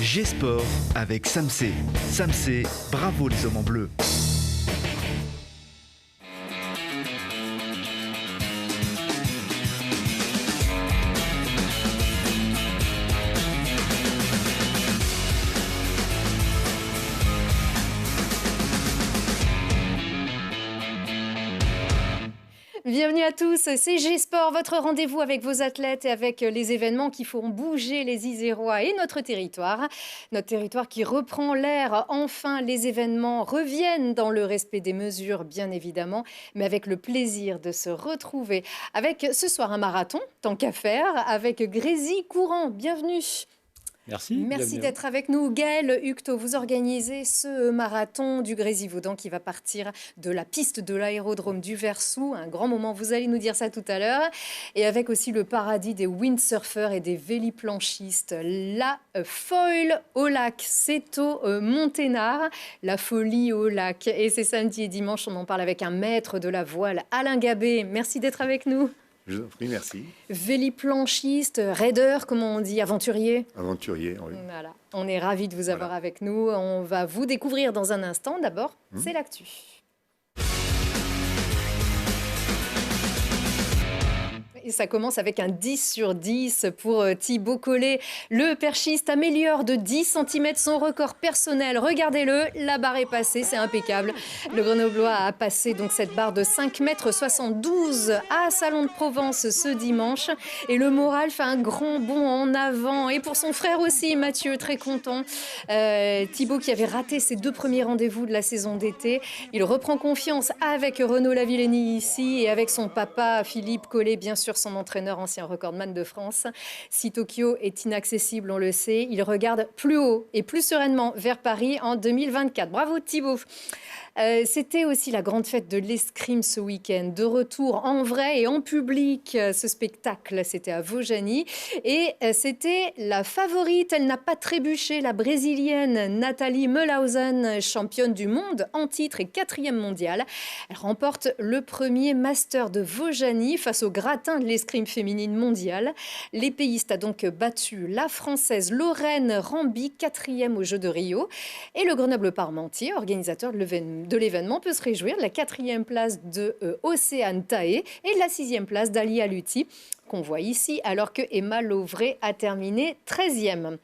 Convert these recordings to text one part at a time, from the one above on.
G-Sport avec Samsé. Samsé, bravo les hommes en bleu. Bienvenue à tous, c'est G-Sport, votre rendez-vous avec vos athlètes et avec les événements qui feront bouger les Isérois et notre territoire. Notre territoire qui reprend l'air, enfin les événements reviennent dans le respect des mesures bien évidemment, mais avec le plaisir de se retrouver avec ce soir un marathon, tant qu'à faire, avec Grésy Courant, bienvenue. Merci d'être avec nous. Gaël Hucto, vous organisez ce marathon du Grésivaudan qui va partir de la piste de l'aérodrome du Versou. Un grand moment, vous allez nous dire ça tout à l'heure. Et avec aussi le paradis des windsurfers et des véliplanchistes. La foil au lac, c'est au Monténard. La folie au lac. Et c'est samedi et dimanche, on en parle avec un maître de la voile, Alain Gabé. Merci d'être avec nous. Je vous en prie, merci. Véliplanchiste, raider, comment on dit, aventurier. Aventurier, oui. Voilà, on est ravis de vous avoir avec nous. On va vous découvrir dans un instant. D'abord, c'est l'actu. Et ça commence avec un 10 sur 10 pour Thibaut Collet. Le perchiste améliore de 10 cm son record personnel. Regardez-le, la barre est passée, c'est impeccable. Le Grenoblois a passé donc cette barre de 5,72 m à Salon de Provence ce dimanche. Et le moral fait un grand bond en avant. Et pour son frère aussi, Mathieu, très content. Thibaut qui avait raté ses 2 premiers rendez-vous de la saison d'été. Il reprend confiance avec Renaud Lavillenie ici et avec son papa Philippe Collet, bien sûr, son entraîneur, ancien recordman de France. Si Tokyo est inaccessible, on le sait, il regarde plus haut et plus sereinement vers Paris en 2024. Bravo Thibaut. C'était aussi la grande fête de l'escrime ce week-end. De retour en vrai et en public, ce spectacle, c'était à Vaujany. Et c'était la favorite, elle n'a pas trébuché, la brésilienne Nathalie Melhausen, championne du monde en titre et 4e mondiale. Elle remporte le premier master de Vaujany face au gratin de l'escrime féminine mondiale. L'épéiste a donc battu la française Lorraine Ramby, 4e aux Jeux de Rio. Et le Grenoble-Parmentier, organisateur de l'événement, peut se réjouir de la 4e place de Océane Tahé et de la 6e place d'Ali Aluti, qu'on voit ici, alors que Emma Lovray a terminé 13e.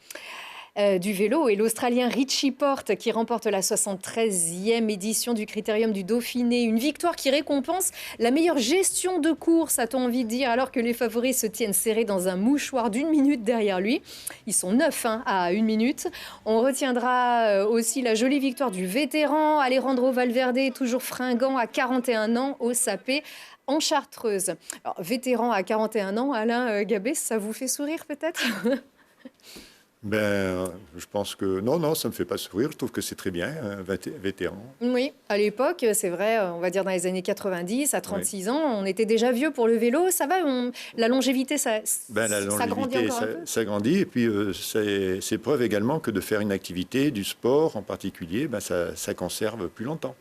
Du vélo et l'Australien Richie Porte qui remporte la 73e édition du Critérium du Dauphiné. Une victoire qui récompense la meilleure gestion de course, a-t-on envie de dire, alors que les favoris se tiennent serrés dans un mouchoir d'1 minute derrière lui. Ils sont 9 à 1 minute. On retiendra aussi la jolie victoire du vétéran Alejandro Valverde, toujours fringant à 41 ans au Sapé, en Chartreuse. Alors, vétéran à 41 ans, Alain Gabé, ça vous fait sourire peut-être ? Je pense que non, ça me fait pas sourire. Je trouve que c'est très bien, un vétéran. Oui, à l'époque, c'est vrai, on va dire dans les années 90, à 36 ans, on était déjà vieux pour le vélo. Ça va, la longévité, ça grandit encore un peu. Ça grandit, et puis c'est preuve également que de faire une activité, du sport en particulier, ça conserve plus longtemps.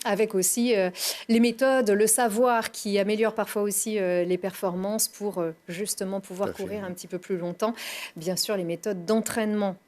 Avec aussi les méthodes, le savoir qui améliore parfois aussi les performances pour justement pouvoir courir un petit peu plus longtemps. Bien sûr, les méthodes d'entraînement.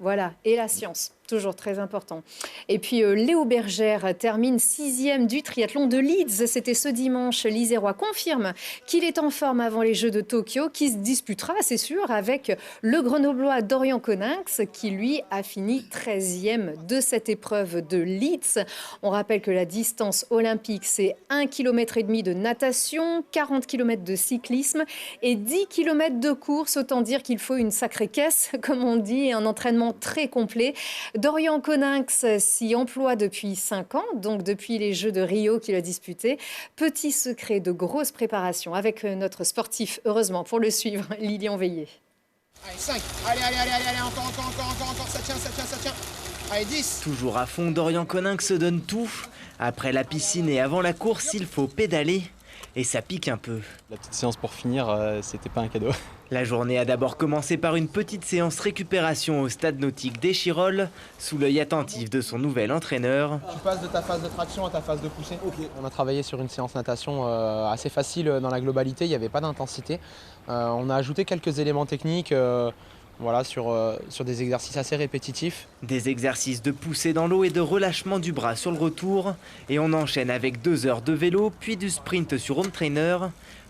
Voilà, et la science, toujours très important. Et puis Léo Bergère termine 6e du triathlon de Leeds. C'était ce dimanche. L'Isérois confirme qu'il est en forme avant les Jeux de Tokyo, qui se disputera, c'est sûr, avec le Grenoblois Dorian Coninx, qui lui a fini 13e de cette épreuve de Leeds. On rappelle que la distance olympique, c'est 1,5 km de natation, 40 km de cyclisme et 10 km de course. Autant dire qu'il faut une sacrée caisse, comme on dit, un entraînement très complet. Dorian Coninx s'y emploie depuis 5 ans, donc depuis les Jeux de Rio qu'il a disputés. Petit secret de grosse préparation avec notre sportif, heureusement pour le suivre, Lilian Veillé. Allez, 5, allez, encore, ça tient. Allez, 10. Toujours à fond, Dorian Coninx se donne tout. Après la piscine et avant la course, il faut pédaler. Et ça pique un peu. La petite séance pour finir, c'était pas un cadeau. La journée a d'abord commencé par une petite séance récupération au stade nautique d'Échirolles, sous l'œil attentif de son nouvel entraîneur. Tu passes de ta phase de traction à ta phase de poussée. Okay. On a travaillé sur une séance natation assez facile dans la globalité, il n'y avait pas d'intensité. On a ajouté quelques éléments techniques Voilà, sur des exercices assez répétitifs. Des exercices de poussée dans l'eau et de relâchement du bras sur le retour. Et on enchaîne avec 2 heures de vélo, puis du sprint sur home trainer,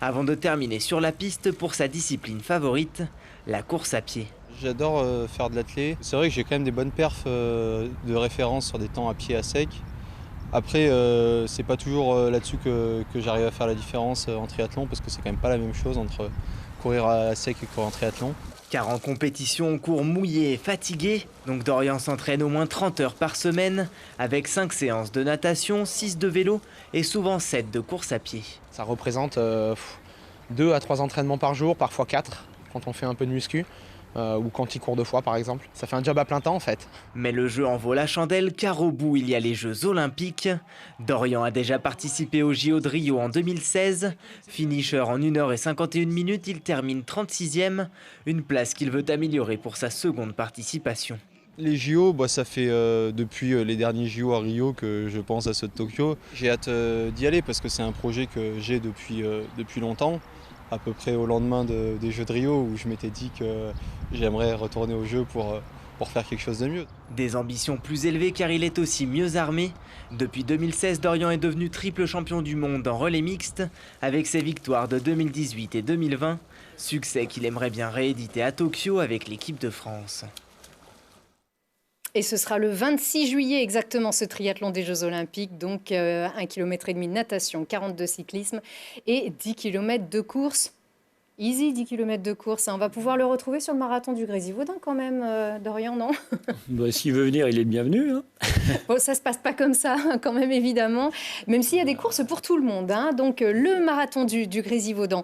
avant de terminer sur la piste pour sa discipline favorite, la course à pied. J'adore faire de l'athlé. C'est vrai que j'ai quand même des bonnes perfs de référence sur des temps à pied à sec. Après, c'est pas toujours là-dessus que j'arrive à faire la différence en triathlon, parce que c'est quand même pas la même chose entre courir à sec et courir en triathlon. Car en compétition, on court mouillé et fatigué, donc Dorian s'entraîne au moins 30 heures par semaine, avec 5 séances de natation, 6 de vélo et souvent 7 de course à pied. Ça représente 2 à 3 entraînements par jour, parfois 4, quand on fait un peu de muscu, ou quand il court 2 fois par exemple. Ça fait un job à plein temps en fait. Mais le jeu en vaut la chandelle, car au bout, il y a les Jeux Olympiques. Dorian a déjà participé aux JO de Rio en 2016. Finisher en 1h51 minutes, il termine 36e, une place qu'il veut améliorer pour sa seconde participation. Les JO, ça fait depuis les derniers JO à Rio que je pense à ceux de Tokyo. J'ai hâte d'y aller parce que c'est un projet que j'ai depuis longtemps, à peu près au lendemain des Jeux de Rio, où je m'étais dit que j'aimerais retourner aux Jeux pour faire quelque chose de mieux. Des ambitions plus élevées car il est aussi mieux armé. Depuis 2016, Dorian est devenu triple champion du monde en relais mixte, avec ses victoires de 2018 et 2020, succès qu'il aimerait bien rééditer à Tokyo avec l'équipe de France. Et ce sera le 26 juillet exactement, ce triathlon des Jeux Olympiques. Donc 1,5 km de natation, 42 cyclisme et 10 km de course. Easy, 10 km de course. On va pouvoir le retrouver sur le marathon du Grésivaudan quand même, Dorian, non? S'il veut venir, il est le bienvenu. Hein. Bon, ça ne se passe pas comme ça, quand même, évidemment. Même s'il y a des courses pour tout le monde. Hein. Donc, le marathon du Grésivaudan,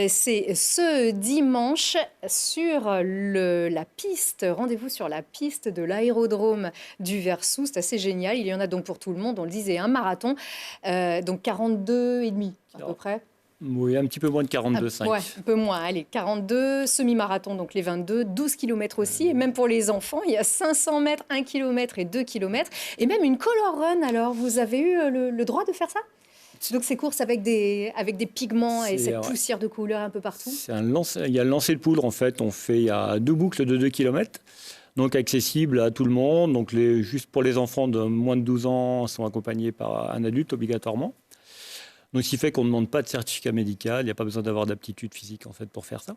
c'est ce dimanche sur la piste. Rendez-vous sur la piste de l'aérodrome du Versou. C'est assez génial. Il y en a donc pour tout le monde. On le disait, un marathon. Donc, 42,5 à peu près. Oui, un petit peu moins de 42,5. Ouais, un peu moins. Allez, 42, semi-marathon, donc les 22, 12 km aussi. Et même pour les enfants, il y a 500 mètres, 1 km et 2 km. Et même une color run. Alors, vous avez eu le droit de faire ça? Donc, ces courses avec des pigments et cette poussière de couleur un peu partout. Il y a le lancer de poudre, en fait. Il y a 2 boucles de 2 km. Donc, accessible à tout le monde. Donc, juste pour les enfants de moins de 12 ans, sont accompagnés par un adulte obligatoirement. Donc, ce qui fait qu'on ne demande pas de certificat médical, il n'y a pas besoin d'avoir d'aptitude physique en fait, pour faire ça.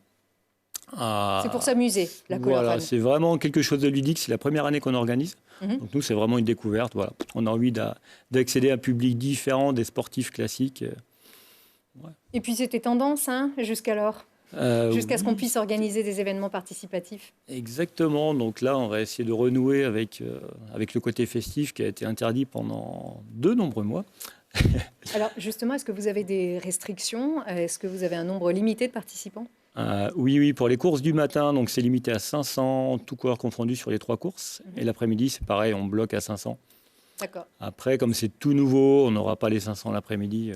C'est pour s'amuser, la color run. Voilà, c'est vraiment quelque chose de ludique, c'est la première année qu'on organise. Donc nous, c'est vraiment une découverte. Voilà. On a envie d'accéder à un public différent des sportifs classiques. Ouais. Et puis c'était tendance jusqu'alors jusqu'à ce qu'on puisse organiser des événements participatifs. Exactement, donc là, on va essayer de renouer avec le côté festif qui a été interdit pendant de nombreux mois. Alors justement, est-ce que vous avez des restrictions? Est-ce que vous avez un nombre limité de participants? Oui, pour les courses du matin, donc c'est limité à 500, tout coureur confondu sur les 3 courses. Et l'après-midi, c'est pareil, on bloque à 500. D'accord. Après, comme c'est tout nouveau, on n'aura pas les 500 l'après-midi.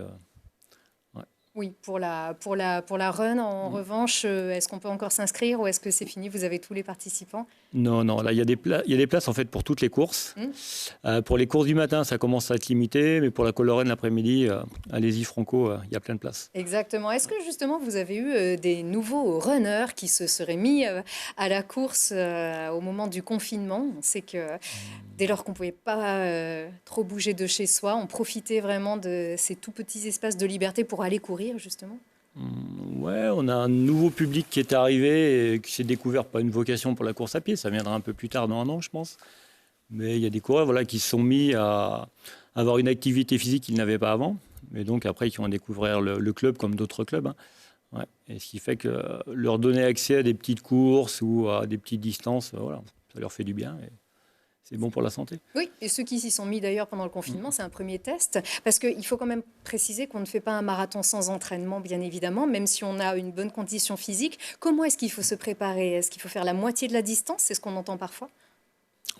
Oui, pour la run, en revanche, est-ce qu'on peut encore s'inscrire ou est-ce que c'est fini? Vous avez tous les participants? Non, là, il y a des places en fait pour toutes les courses. Pour les courses du matin, ça commence à être limité, mais pour la color run l'après-midi, allez-y franco, il y a plein de places. Exactement. Est-ce que justement vous avez eu des nouveaux runners qui se seraient mis à la course au moment du confinement? On sait que dès lors qu'on ne pouvait pas trop bouger de chez soi, on profitait vraiment de ces tout petits espaces de liberté pour aller courir justement? Ouais, on a un nouveau public qui est arrivé et qui s'est découvert pas une vocation pour la course à pied. Ça viendra un peu plus tard dans un an, je pense. Mais il y a des coureurs qui se sont mis à avoir une activité physique qu'ils n'avaient pas avant. Mais donc après, qui ont découvert le club comme d'autres clubs. Hein. Ouais. Et ce qui fait que leur donner accès à des petites courses ou à des petites distances, ça leur fait du bien. Et c'est bon pour la santé. Oui, et ceux qui s'y sont mis d'ailleurs pendant le confinement, c'est un premier test. Parce qu'il faut quand même préciser qu'on ne fait pas un marathon sans entraînement, bien évidemment, même si on a une bonne condition physique. Comment est-ce qu'il faut se préparer? Est-ce qu'il faut faire la moitié de la distance? C'est ce qu'on entend parfois.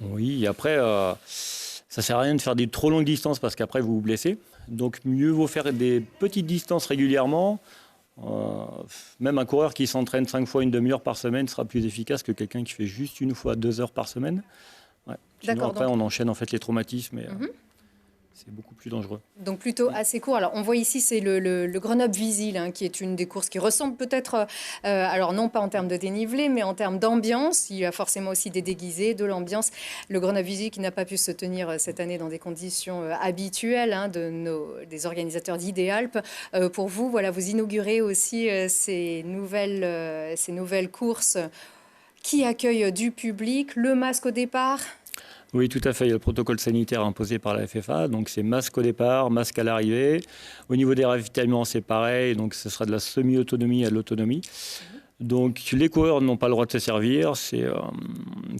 Oui, après, ça ne sert à rien de faire des trop longues distances parce qu'après, vous vous blessez. Donc, mieux vaut faire des petites distances régulièrement. Même un coureur qui s'entraîne 5 fois une demi-heure par semaine sera plus efficace que quelqu'un qui fait juste 1 fois 2 heures par semaine. Ouais. Sinon, après, on enchaîne en fait les traumatismes. c'est beaucoup plus dangereux. Donc plutôt assez court. Alors on voit ici, c'est le Grenoble-Visil, hein, qui est une des courses qui ressemble peut-être, alors non pas en termes de dénivelé, mais en termes d'ambiance. Il y a forcément aussi des déguisés, de l'ambiance. Le Grenoble-Visil qui n'a pas pu se tenir cette année dans des conditions habituelles, hein, des organisateurs d'Idéalpes. Pour vous, voilà, vous inaugurez aussi ces nouvelles courses qui accueillent du public. Le masque au départ. Oui, tout à fait. Il y a le protocole sanitaire imposé par la FFA. Donc, c'est masque au départ, masque à l'arrivée. Au niveau des ravitaillements, c'est pareil. Donc, ce sera de la semi-autonomie à l'autonomie. Donc, les coureurs n'ont pas le droit de se servir. C'est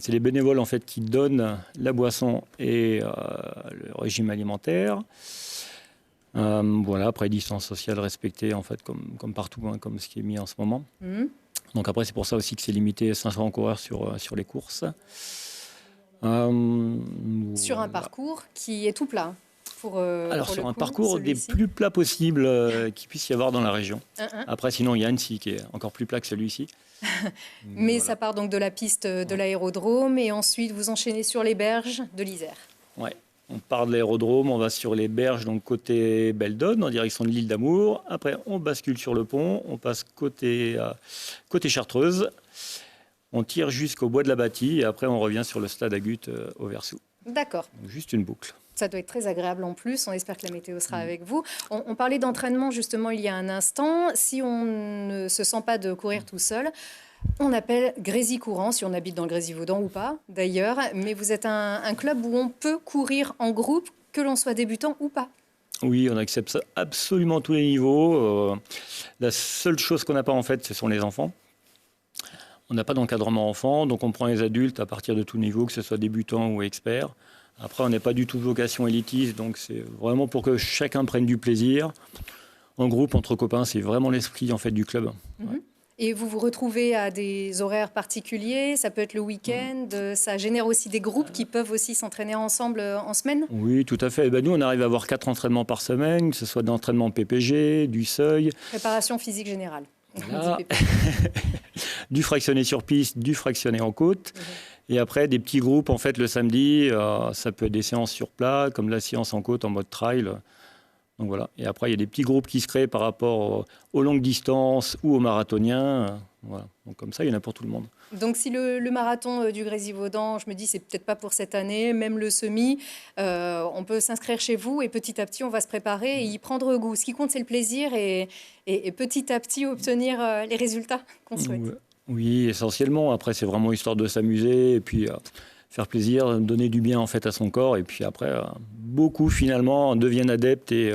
les bénévoles, en fait, qui donnent la boisson et le régime alimentaire. Voilà, après, distance sociale respectée, en fait, comme partout, hein, comme ce qui est mis en ce moment. Donc, après, c'est pour ça aussi que c'est limité à 500 coureurs sur les courses. Sur un parcours qui est tout plat. Alors sur un parcours des plus plats possibles qu'il puisse y avoir dans la région. Après sinon il y a Annecy qui est encore plus plat que celui-ci. Mais voilà. Ça part donc de la piste de l'aérodrome et ensuite vous enchaînez sur les berges de l'Isère. Ouais, on part de l'aérodrome, on va sur les berges donc côté Beldon en direction de l'île d'Amour. Après on bascule sur le pont, on passe côté Chartreuse. On tire jusqu'au bois de la Bâtie et après on revient sur le stade Agut au Versou. D'accord. Donc, juste une boucle. Ça doit être très agréable en plus. On espère que la météo sera avec vous. On parlait d'entraînement justement il y a un instant. Si on ne se sent pas de courir tout seul, on appelle Grésy Courant, si on habite dans le Grésivaudan ou pas d'ailleurs. Mais vous êtes un club où on peut courir en groupe, que l'on soit débutant ou pas. Oui, on accepte ça absolument tous les niveaux. La seule chose qu'on n'a pas en fait, ce sont les enfants. On n'a pas d'encadrement enfant, donc on prend les adultes à partir de tout niveau, que ce soit débutant ou expert. Après, on n'est pas du tout vocation élitiste, donc c'est vraiment pour que chacun prenne du plaisir. En groupe, entre copains, c'est vraiment l'esprit en fait du club. Ouais. Et vous vous retrouvez à des horaires particuliers, ça peut être le week-end, ça génère aussi des groupes qui peuvent aussi s'entraîner ensemble en semaine? Oui, tout à fait. Ben, nous, on arrive à avoir 4 entraînements par semaine, que ce soit d'entraînement PPG, du seuil. Préparation physique générale. Voilà. Du fractionné sur piste, du fractionné en côte. Et après, des petits groupes, en fait, le samedi, ça peut être des séances sur plat, comme la séance en côte en mode trail. Donc voilà. Et après, il y a des petits groupes qui se créent par rapport aux longues distances ou aux marathoniens. Voilà. Donc comme ça, il y en a pour tout le monde. Donc si le marathon du Grésivaudan, je me dis, c'est peut-être pas pour cette année, même le semi, on peut s'inscrire chez vous et petit à petit, on va se préparer et y prendre goût. Ce qui compte, c'est le plaisir et petit à petit obtenir les résultats qu'on souhaite. Oui, essentiellement. Après, c'est vraiment histoire de s'amuser et puis faire plaisir, donner du bien en fait à son corps. Et puis après, beaucoup finalement deviennent adeptes et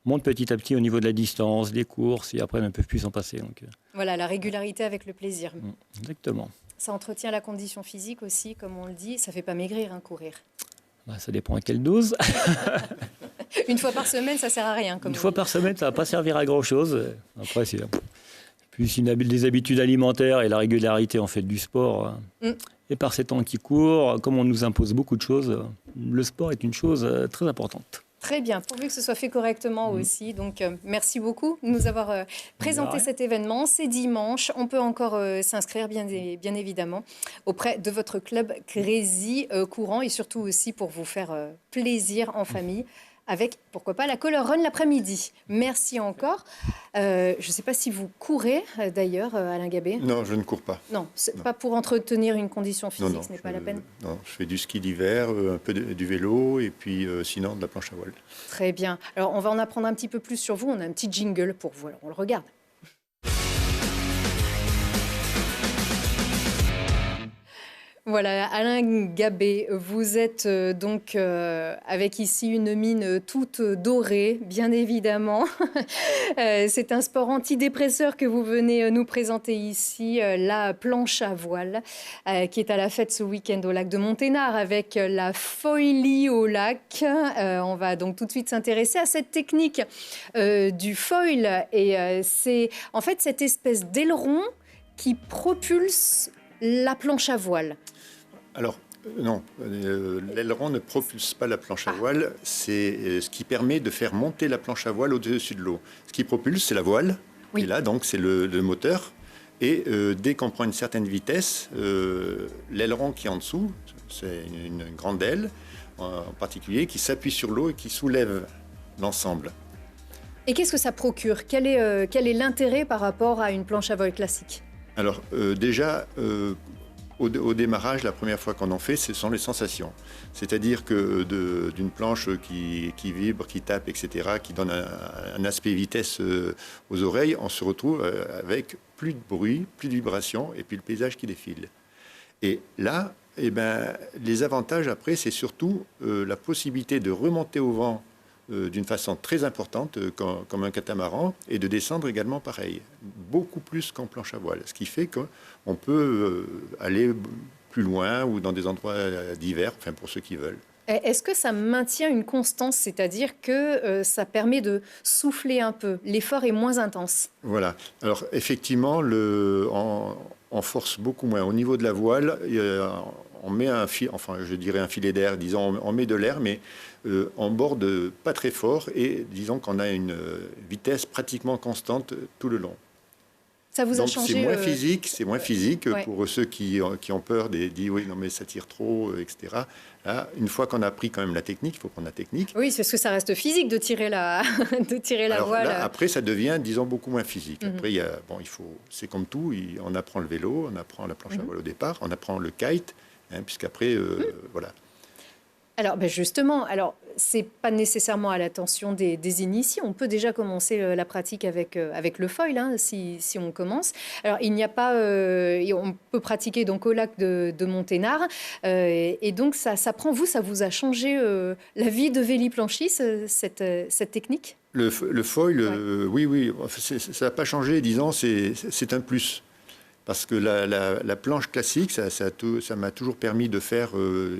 montent petit à petit au niveau de la distance, des courses et après ne peuvent plus s'en passer. Donc, voilà, la régularité avec le plaisir. Exactement. Ça entretient la condition physique aussi, comme on le dit. Ça ne fait pas maigrir, hein, courir. Bah, ça dépend à quelle dose. Une fois par semaine, ça ne sert à rien. Une fois par semaine, ça ne va pas servir à grand-chose. Après, c'est plus des habitudes alimentaires et la régularité en fait du sport. Et par ces temps qui courent, comme on nous impose beaucoup de choses, le sport est une chose très importante. Très bien, pourvu que ce soit fait correctement aussi. Donc, merci beaucoup de nous avoir présenté cet événement. C'est dimanche. On peut encore s'inscrire, bien évidemment, auprès de votre club Grésy Courant et surtout aussi pour vous faire plaisir en famille avec, pourquoi pas, la Color Run l'après-midi. Merci encore. Je ne sais pas si vous courez, d'ailleurs, Alain Gabé. Non, je ne cours pas. Non, pas pour entretenir une condition physique, non, ce n'est pas la peine. Non, je fais du ski d'hiver, un peu du vélo et puis sinon de la planche à voile. Très bien. Alors, on va en apprendre un petit peu plus sur vous. On a un petit jingle pour vous. Alors, on le regarde. Voilà, Alain Gabé, vous êtes donc avec ici une mine toute dorée, bien évidemment. C'est un sport antidépresseur que vous venez nous présenter ici, la planche à voile, qui est à la fête ce week-end au lac de Monténard avec la foilie au lac. On va donc tout de suite s'intéresser à cette technique du foil. Et c'est en fait cette espèce d'aileron qui propulse la planche à voile. Alors, non, l'aileron ne propulse pas la planche à voile, c'est ce qui permet de faire monter la planche à voile au-dessus de l'eau. Ce qui propulse, c'est la voile, et là, donc, c'est le moteur. Et dès qu'on prend une certaine vitesse, l'aileron qui est en dessous, C'est une grande aile en particulier qui s'appuie sur l'eau et qui soulève l'ensemble. Et qu'est-ce que ça procure? Quel est l'intérêt par rapport à une planche à voile classique? Alors déjà, au démarrage, la première fois qu'on en fait, ce sont les sensations. C'est-à-dire que d'une planche qui vibre, qui tape, etc., qui donne un aspect vitesse aux oreilles, on se retrouve avec plus de bruit, plus de vibration, et puis le paysage qui défile. Et là, eh ben, les avantages après, c'est surtout la possibilité de remonter au vent d'une façon très importante, comme un catamaran, et de descendre également pareil, beaucoup plus qu'en planche à voile, ce qui fait qu'on peut aller plus loin ou dans des endroits divers, enfin pour ceux qui veulent. Est-ce que ça maintient une constance, c'est-à-dire que ça permet de souffler un peu, l'effort est moins intense? Voilà. Alors effectivement, on force beaucoup moins. Au niveau de la voile, on met un fil, enfin je dirais un filet d'air, disons, on met de l'air, mais on borde pas très fort et disons qu'on a une vitesse pratiquement constante tout le long. Ça vous a Donc changé? c'est moins physique ouais. pour ceux qui ont peur, disent oui non mais ça tire trop, etc. Là, une fois qu'on a appris quand même la technique, il faut prendre la technique. Oui, c'est parce que ça reste physique de tirer la, Alors, voile. Là, après, ça devient, disons, beaucoup moins physique. Mhm. Après, c'est comme tout, on apprend le vélo, on apprend la planche à voile au départ, on apprend le kite, puisqu'après, voilà. Alors, justement, c'est pas nécessairement à l'attention des initiés. On peut déjà commencer la pratique avec le foil, si on commence. Alors, il n'y a pas, on peut pratiquer donc au lac de Monténard, et donc ça vous a changé la vie de véliplanchiste, cette technique? Le foil, oui, ça n'a pas changé, disons, c'est un plus. Parce que la planche classique, ça m'a toujours permis de faire,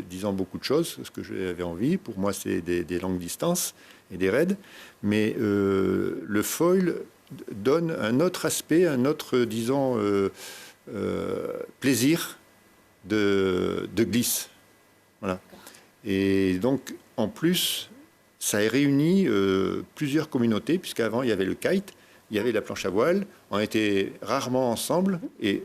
disons, beaucoup de choses, ce que j'avais envie. Pour moi, c'est des longues distances et des raids. Mais le foil donne un autre aspect, un autre, disons, plaisir de glisse. Voilà. Et donc, en plus, ça a réuni plusieurs communautés, puisqu'avant, il y avait le kite, il y avait la planche à voile, on était rarement ensemble et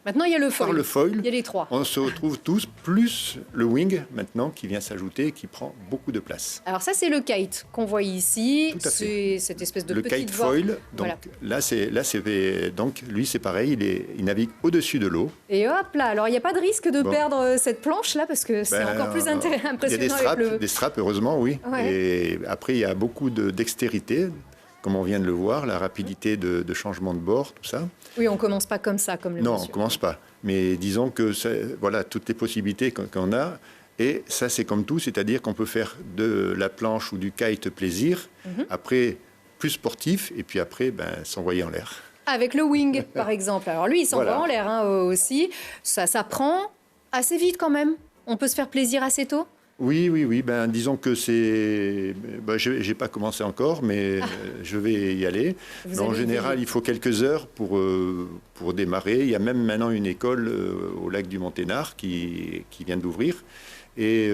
maintenant il y a le foil. Par le foil, il y a les trois. On se retrouve tous, plus le wing maintenant qui vient s'ajouter et qui prend beaucoup de place. Alors ça c'est le kite qu'on voit ici, Tout à fait. c'est cette espèce de le petite kite voie. foil, donc Voilà. donc lui c'est pareil, il navigue au-dessus de l'eau. Et hop là, alors il n'y a pas de risque de Bon. perdre cette planche là parce que c'est encore plus Il y a impressionnant des straps, heureusement, oui. Ouais. Et après il y a beaucoup de dextérité, comme on vient de le voir, la rapidité de changement de bord, tout ça. Oui, on commence pas comme ça, comme le Non, monsieur. on ne commence pas. Mais disons que voilà toutes les possibilités qu'on a. Et ça, c'est comme tout, c'est-à-dire qu'on peut faire de la planche ou du kite plaisir, après plus sportif, et puis après s'envoyer en l'air. Avec le wing, par exemple. Alors lui, il s'envoie Voilà. en l'air aussi. Ça prend assez vite quand même. On peut se faire plaisir assez tôt. Oui. Disons que c'est... je n'ai pas commencé encore, mais je vais y aller. En général, il faut quelques heures pour démarrer. Il y a même maintenant une école au lac du Monténard qui vient d'ouvrir. Et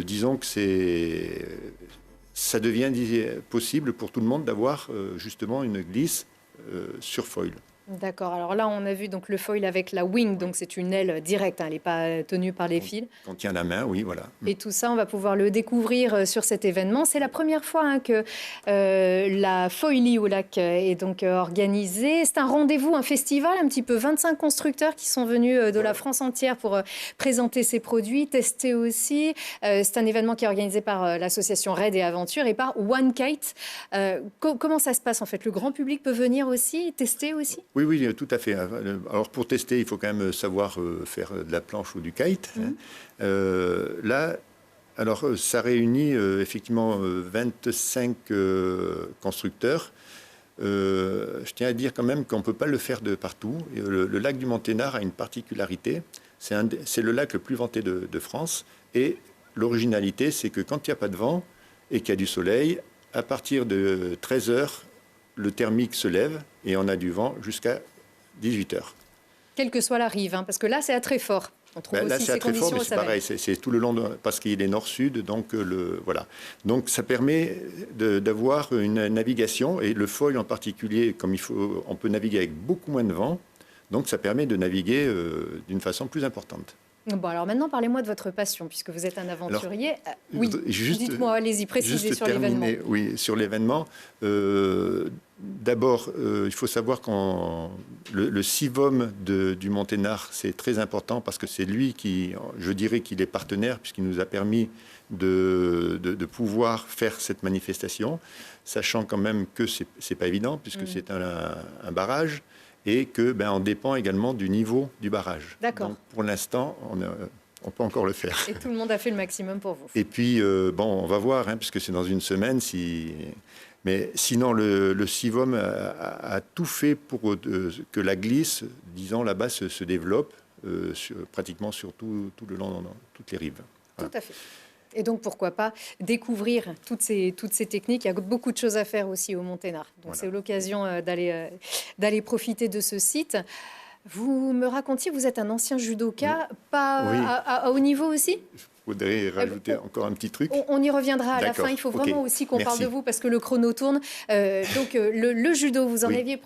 disons que ça devient possible pour tout le monde d'avoir justement une glisse sur foil. D'accord. Alors là, on a vu donc le foil avec la wing, donc c'est une aile directe, elle n'est pas tenue par les fils. On tient la main, oui, voilà. Et tout ça, on va pouvoir le découvrir sur cet événement. C'est la première fois que la Foilie au lac est donc organisée. C'est un rendez-vous, un festival, un petit peu 25 constructeurs qui sont venus de la France entière pour présenter ces produits, tester aussi. C'est un événement qui est organisé par l'association Raid et Aventure et par One Kite. Comment ça se passe en fait? Le grand public peut venir aussi, tester aussi? Oui, tout à fait. Alors pour tester, il faut quand même savoir faire de la planche ou du kite. Là, alors ça réunit effectivement 25 constructeurs. Je tiens à dire quand même qu'on ne peut pas le faire de partout. Le lac du Monténard a une particularité. C'est le lac le plus vanté de France. Et l'originalité, c'est que quand il n'y a pas de vent et qu'il y a du soleil, à partir de 13 heures, le thermique se lève et on a du vent jusqu'à 18 heures. Quelle que soit la rive, parce que là, c'est à très fort. On trouve là, aussi c'est à ces très fort, conditions mais au c'est pareil, c'est tout le long, parce qu'il est nord-sud, donc voilà. Donc ça permet d'avoir une navigation, et le foil en particulier, comme on peut naviguer avec beaucoup moins de vent, donc ça permet de naviguer d'une façon plus importante. Bon, alors maintenant, parlez-moi de votre passion, puisque vous êtes un aventurier. Oui, juste, dites-moi, allez-y, précisez sur l'événement. Oui, sur l'événement. D'abord, il faut savoir que le CIVOM du Monténard, c'est très important parce que c'est lui qui, je dirais qu'il est partenaire, puisqu'il nous a permis de pouvoir faire cette manifestation, sachant quand même que c'est pas évident, puisque c'est un barrage, et que on dépend également du niveau du barrage. D'accord. Donc, pour l'instant, on peut encore le faire. Et tout le monde a fait le maximum pour vous. Et puis, on va voir, puisque c'est dans une semaine. Mais sinon, le CIVOM a tout fait pour que la glisse, disons, là-bas, se développe pratiquement sur tout le long, dans toutes les rives. Voilà. Tout à fait. Et donc, pourquoi pas découvrir toutes ces techniques. Il y a beaucoup de choses à faire aussi au Monténard. Donc, Voilà. c'est l'occasion d'aller profiter de ce site. Vous me racontiez, vous êtes un ancien judoka, pas Oui. à haut niveau aussi? Je voudrais rajouter encore un petit truc. On y reviendra à la D'accord, fin. Il faut ok. vraiment aussi qu'on parle Merci. de vous parce que le chrono tourne. Le judo, vous en Oui. aviez,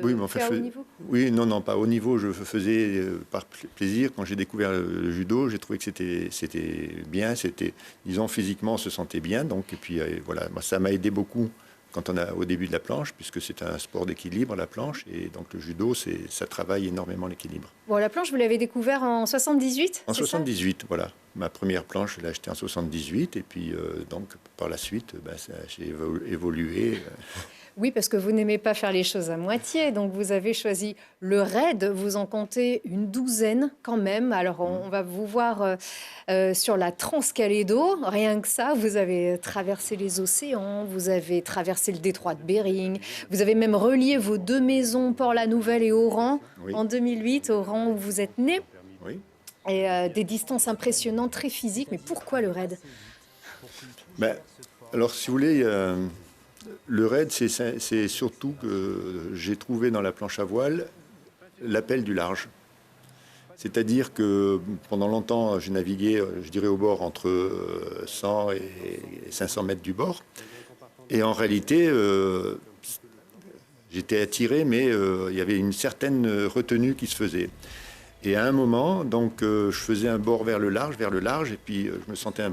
Oui, mais enfin, fait à haut niveau? Oui, non, pas au niveau. Je faisais par plaisir. Quand j'ai découvert le judo, j'ai trouvé que c'était bien. Disons, physiquement, on se sentait bien. Donc, et puis voilà, moi, ça m'a aidé beaucoup quand au début de la planche, puisque c'est un sport d'équilibre, la planche. Et donc, le judo, ça travaille énormément l'équilibre. Bon, la planche, vous l'avez découvert en 78? En c'est ça 78, voilà. Ma première planche, je l'ai achetée en 78. Et puis, donc, par la suite, j'ai évolué. Oui, parce que vous n'aimez pas faire les choses à moitié. Donc, vous avez choisi le raid. Vous en comptez une douzaine quand même. Alors, on va vous voir sur la Transcalédo. Rien que ça, vous avez traversé les océans. Vous avez traversé le détroit de Bering. Vous avez même relié vos deux maisons, Port-la-Nouvelle et Oran, Oui. en 2008, Oran où vous êtes né. Oui. Et des distances impressionnantes, très physiques. Mais pourquoi le raid? Alors, si vous voulez, le raid, c'est surtout que j'ai trouvé dans la planche à voile l'appel du large. C'est-à-dire que pendant longtemps, j'ai navigué, je dirais, au bord entre 100 et 500 mètres du bord. Et en réalité, j'étais attiré, mais il y avait une certaine retenue qui se faisait. Et à un moment, donc, je faisais un bord vers le large, et puis je me sentais un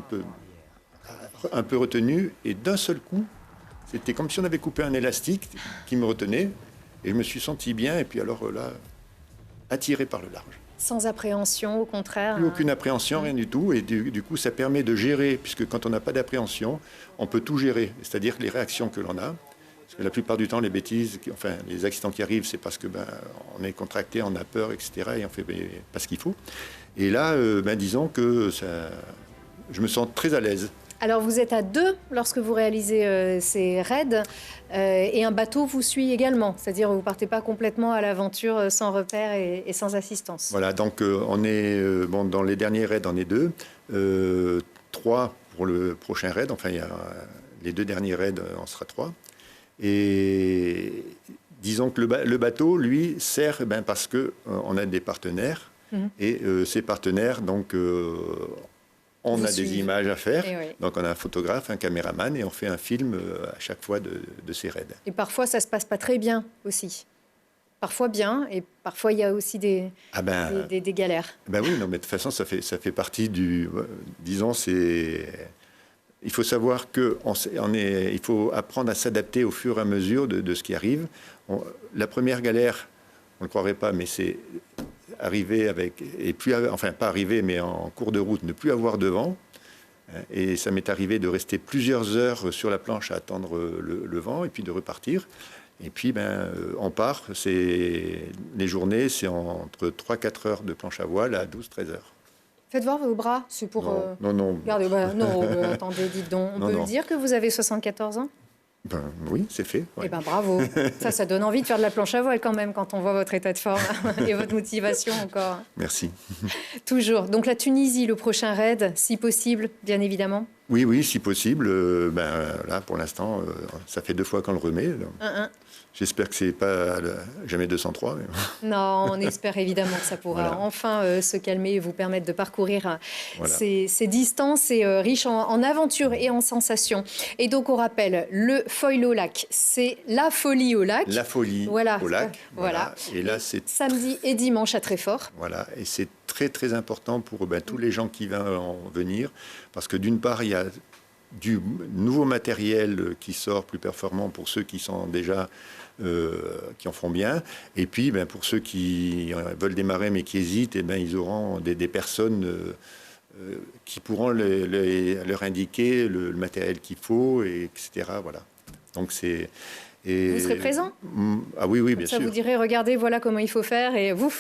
peu retenu. Et d'un seul coup, c'était comme si on avait coupé un élastique qui me retenait. Et je me suis senti bien, et puis alors là, attiré par le large. Sans appréhension, au contraire. Plus aucune appréhension, rien du tout. Et du coup, ça permet de gérer, puisque quand on n'a pas d'appréhension, on peut tout gérer. C'est-à-dire les réactions que l'on a. Parce que la plupart du temps, les bêtises, les accidents qui arrivent, c'est parce que on est contracté, on a peur, etc. Et on fait pas ce qu'il faut. Et là, disons que je me sens très à l'aise. Alors, vous êtes à deux lorsque vous réalisez ces raids et un bateau vous suit également. C'est-à-dire, vous ne partez pas complètement à l'aventure sans repère et sans assistance. Voilà, donc on est, dans les derniers raids, on est deux. 3 pour le prochain raid. Enfin, les 2 derniers raids, on sera 3. Et disons que le bateau, lui, sert parce qu'on a des partenaires. Et ces partenaires, donc... on a des images à faire, donc on a un photographe, un caméraman, et on fait un film à chaque fois de ces raids. Et parfois, ça ne se passe pas très bien aussi. Parfois bien, et parfois il y a aussi des galères. Oui, non, mais de toute façon, ça fait partie du... Disons, il faut savoir qu'il faut apprendre à s'adapter au fur et à mesure de ce qui arrive. La première galère, on ne le croirait pas, mais c'est... arriver pas arriver, mais en cours de route, ne plus avoir de vent. Et ça m'est arrivé de rester plusieurs heures sur la planche à attendre le vent et puis de repartir. Et puis, on part. Les journées, c'est entre 3-4 heures de planche à voile à 12-13 heures. Faites voir vos bras, c'est pour... Non. Regardez, attendez, dites donc. On peut le dire que vous avez 74 ans? Oui, c'est fait. Ouais. Eh bravo. Ça donne envie de faire de la planche à voile quand même quand on voit votre état de forme et votre motivation encore. Merci. Toujours. Donc la Tunisie, le prochain raid, si possible, bien évidemment. Oui, si possible. Là, pour l'instant, ça fait 2 fois qu'on le remet. J'espère que c'est pas jamais 203. Mais... Non, on espère évidemment que ça pourra enfin se calmer et vous permettre de parcourir ces distances et riches en aventures et en sensations. Et donc, on rappelle, le foil au lac, c'est la folie au lac. La folie au lac. Voilà. Et là, c'est... Samedi et dimanche à Treffort. Voilà, et c'est très très important pour tous les gens qui vont venir, parce que d'une part, il y a du nouveau matériel qui sort plus performant pour ceux qui sont déjà qui en font bien, et puis pour ceux qui veulent démarrer mais qui hésitent, ils auront des personnes qui pourront leur indiquer le matériel qu'il faut, etc. Voilà. Donc c'est... Vous serez présent? Ah oui, bien sûr. Ça vous direz, regardez, voilà comment il faut faire, et vous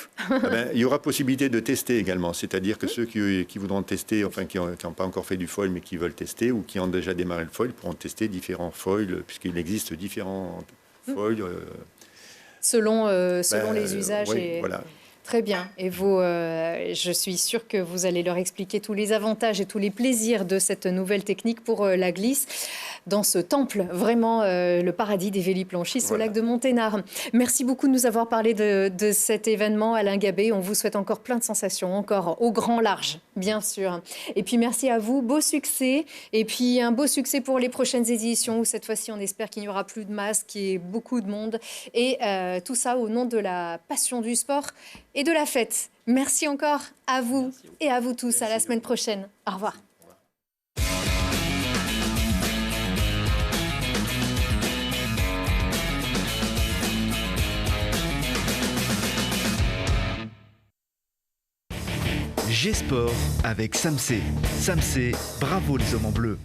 il y aura possibilité de tester également, c'est-à-dire que ceux qui voudront tester, enfin qui n'ont pas encore fait du foil mais qui veulent tester, ou qui ont déjà démarré le foil, pourront tester différents foils, puisqu'il existe différents foils. Selon les usages. Oui, voilà. Très bien. Et vous, je suis sûre que vous allez leur expliquer tous les avantages et tous les plaisirs de cette nouvelle technique pour la glisse dans ce temple, vraiment le paradis des véliplanchistes au lac de Monténard. Merci beaucoup de nous avoir parlé de cet événement, Alain Gabé. On vous souhaite encore plein de sensations, encore au grand large, bien sûr. Et puis merci à vous, beau succès. Et puis un beau succès pour les prochaines éditions où cette fois-ci on espère qu'il n'y aura plus de masques et beaucoup de monde. Et tout ça au nom de la passion du sport et de la fête. Merci encore à vous et à vous tous. Merci. À la semaine prochaine. Au revoir. G-Sport avec Samsé. Samsé, bravo les hommes en bleu.